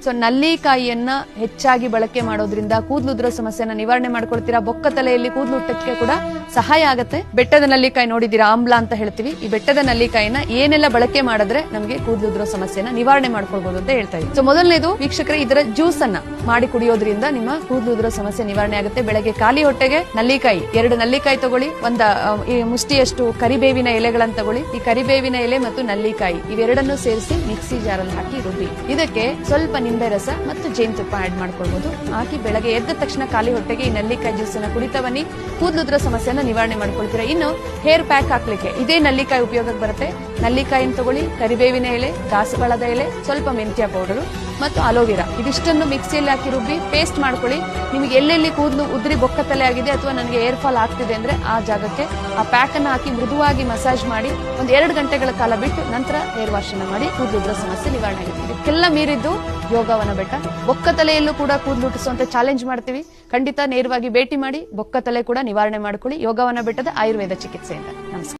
So ನಲ್ಲಿಕಾಯಿಯನ್ನ ಹೆಚ್ಚಾಗಿ ಬಳಕೆ ಮಾಡೋದ್ರಿಂದ ಕೂದಲುದ್ರೋ ಸಮಸ್ಯೆನ ನಿವಾರಣೆ ಮಾಡ್ಕೊಳ್ತೀರಾ. ಬೊಕ್ಕ ತಲೆಯಲ್ಲಿ ಕೂದಲು ಹುಟ್ಟಕ್ಕೆ ಕೂಡ ಸಹಾಯ ಆಗುತ್ತೆ. ಬೆಟ್ಟದ ನಲ್ಲಿಕಾಯಿ ನೋಡಿದೀರಾ, ಆಮ್ಲ ಅಂತ ಹೇಳ್ತೀವಿ. ಈ ಬೆಟ್ಟದ ನಲ್ಲಿಕಾಯಿನ ಏನೆಲ್ಲ ಬಳಕೆ ಮಾಡಿದ್ರೆ ನಮಗೆ ಕೂದಲುದ್ರೋ ಸಮಸ್ಯೆನ ನಿವಾರಣೆ ಮಾಡ್ಕೊಳ್ಬಹುದು ಅಂತ ಹೇಳ್ತಾ ಇದ್ದೀವಿ. ಸೊ ಮೊದಲನೇದು ವೀಕ್ಷಕರೇ, ಇದರ ಜ್ಯೂಸ್ ಅನ್ನ ಮಾಡಿ ಕುಡಿಯೋದ್ರಿಂದ ನಿಮ್ಮ ಕೂದಲುದ್ರೋ ಸಮಸ್ಯೆ ನಿವಾರಣೆ ಆಗುತ್ತೆ. ಬೆಳಗ್ಗೆ ಖಾಲಿ ಹೊಟ್ಟೆಗೆ ನಲ್ಲಿಕಾಯಿ 2 ನಲ್ಲಿಕಾಯಿ ತಗೊಳ್ಳಿ, ಈ ಮುಷ್ಟಿಯಷ್ಟು ಕರಿಬೇವಿನ ಎಲೆಗಳನ್ನ ತಗೊಳ್ಳಿ. ಈ ಕರಿಬೇವಿನ ಎಲೆ ಮತ್ತು ನಲ್ಲಿಕಾಯಿ ಇವೆರಡನ್ನು ಸೇರಿಸಿ ಮಿಕ್ಸಿ ಜಾರಲ್ಲಿ ಹಾಕಿ ರುಬ್ಬಿ, ಇದಕ್ಕೆ ಸ್ವಲ್ಪ ನಿಂಬೆ ರಸ ಮತ್ತು ಜೇನುತುಪ್ಪ ಆಡ್ ಮಾಡ್ಕೊಳ್ಬಹುದು. ಹಾಕಿ ಬೆಳಗ್ಗೆ ಎದ್ದ ತಕ್ಷಣ ಖಾಲಿ ಹೊಟ್ಟೆಗೆ ಈ ನಲ್ಲಿಕಾಯಿ ಜ್ಯೂಸ್ ಅನ್ನ ಕುಡಿತಾ ಬನ್ನಿ, ಕೂದಲುದ್ರೋ ಸಮಸ್ಯೆನ ನಿವಾರಣೆ ಮಾಡ್ಕೊಳ್ತೀರಾ. ಇನ್ನು ಹೇರ್ ಪ್ಯಾಕ್ ಹಾಕ್ಲಿಕ್ಕೆ ಇದೇ ನಲ್ಲಿಕಾಯಿ ಉಪಯೋಗಕ್ಕೆ ಬರುತ್ತೆ. ನಲ್ಲಿಕಾಯಿನ ತಗೊಳ್ಳಿ, ಕರಿಬೇವಿನ ಎಲೆ, ದಾಸವಾಳದ ಎಲೆ, ಸ್ವಲ್ಪ ಮೆಂತ್ಯ ಪೌಡರ್ ಮತ್ತು ಅಲೋವೆರಾ ಇದಿಷ್ಟನ್ನು ಮಿಕ್ಸಿಯಲ್ಲಿ ಹಾಕಿ ರುಬ್ಬಿ ಪೇಸ್ಟ್ ಮಾಡ್ಕೊಳ್ಳಿ. ನಿಮಗೆ ಎಲ್ಲೆಲ್ಲಿ ಕೂದಲು ಉದ್ರಿ ಬೊಕ್ಕ ತಲೆ ಆಗಿದೆ ಅಥವಾ ನನಗೆ ಏರ್ ಫಾಲ್ ಆಗ್ತಿದೆ ಅಂದ್ರೆ ಆ ಜಾಗಕ್ಕೆ ಆ ಪ್ಯಾಕ್ ಅನ್ನ ಹಾಕಿ ಮೃದುವಾಗಿ ಮಸಾಜ್ ಮಾಡಿ 2 ಗಂಟೆಗಳ ಕಾಲ ಬಿಟ್ಟು ನಂತರ ಹೇರ್ ವಾಶ್ ಅನ್ನ ಮಾಡಿ ಕೂದಲುದ್ರೋ ಸಮಸ್ಯೆ ನಿವಾರಣೆ ಆಗುತ್ತೆ. ಇದಕ್ಕೆಲ್ಲ ಮೀರಿದ್ದು ಯೋಗವನ ಬೆಟ್ಟ. ಬೊಕ್ಕ ತಲೆಯಲ್ಲೂ ಕೂಡ ಕೂದಲು ಹುಟ್ಟಿಸುವಂತ ಚಾಲೆಂಜ್ ಮಾಡ್ತೀವಿ. ಖಂಡಿತ ನೇರವಾಗಿ ಭೇಟಿ ಮಾಡಿ ಬೊಕ್ಕ ತಲೆ ಕೂಡ ನಿವಾರಣೆ ಮಾಡ್ಕೊಳ್ಳಿ ಯೋಗವನ ಬೆಟ್ಟದ ಆಯುರ್ವೇದ ಚಿಕಿತ್ಸೆಯಿಂದ. ನಮಸ್ಕಾರ.